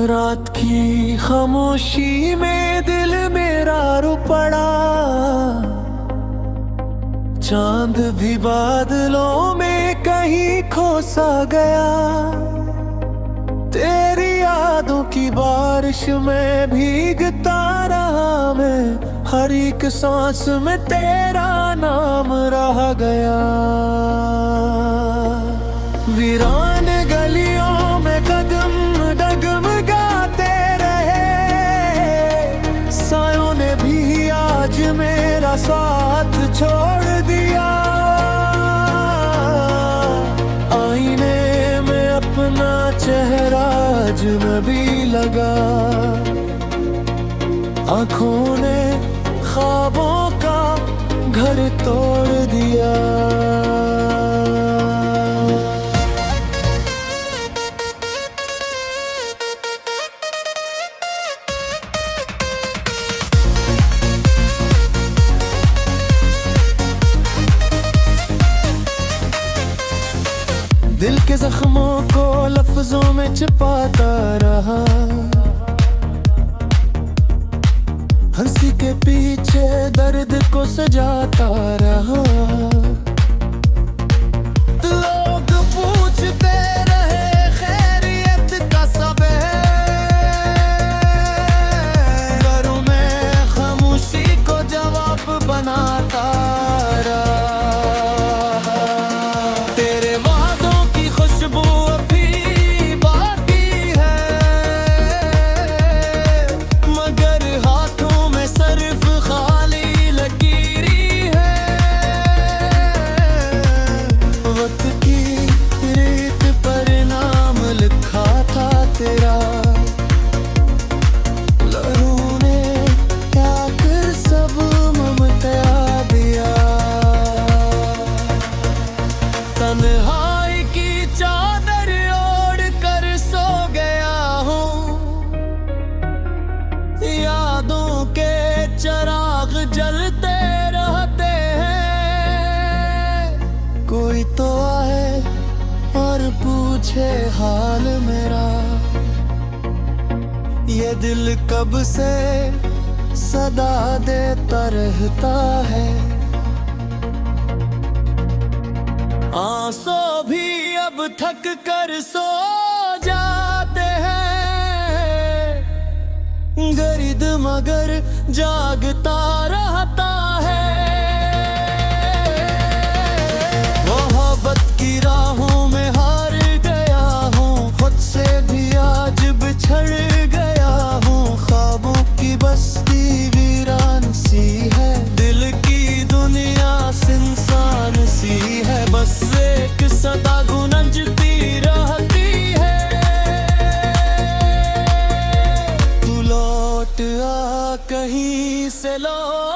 रात की खामोशी में दिल मेरा रो पड़ा, चांद भी बादलों में कहीं खो सा गया। तेरी यादों की बारिश में भीगता रहा मैं, हर एक सांस में तेरा नाम रह गया। वीरान गलियों में कदम डगमगाते रहे, सायों ने भी आज मेरा साथ छोड़ दिया। आईने में अपना चेहरा अजनबी लगा, आंखों ने ख्वाबों का घर तोड़ दिया। दिल के जख्मों को लफ्जों में छिपाता रहा, हंसी के पीछे दर्द को सजाता रहा। लोग पूछते रहे खैरियत का सब है, घरों में खामोशी को जवाब बनाता रहा। तेरे वादों की खुशबू अभी बाकी है, मगर हाथों में सिर्फ खाली लकीरी है। वक्त की रेत पर नाम लिखा था तेरा, लहरों ने आकर सब ममता दिया। तन्हाई की चादर ओढ़ कर सो गया हूँ, यादों के चिराग जलते रहते हैं। कोई तो आए और पूछे हाल मेरा, ये दिल कब से सदा देता रहता है। आंसू भी अब थक कर सो जाते हैं, गरीब मगर जागता रहता है। मोहब्बत की राहों में हार गया हूँ, खुद से भी आज बिछड़ गया हूँ। ख्वाबों की बस्ती वीरान सी है, दिल की दुनिया सुनसान सी है। बस एक सदा गूंजती रहती है, तू लौट आ कहीं से लौट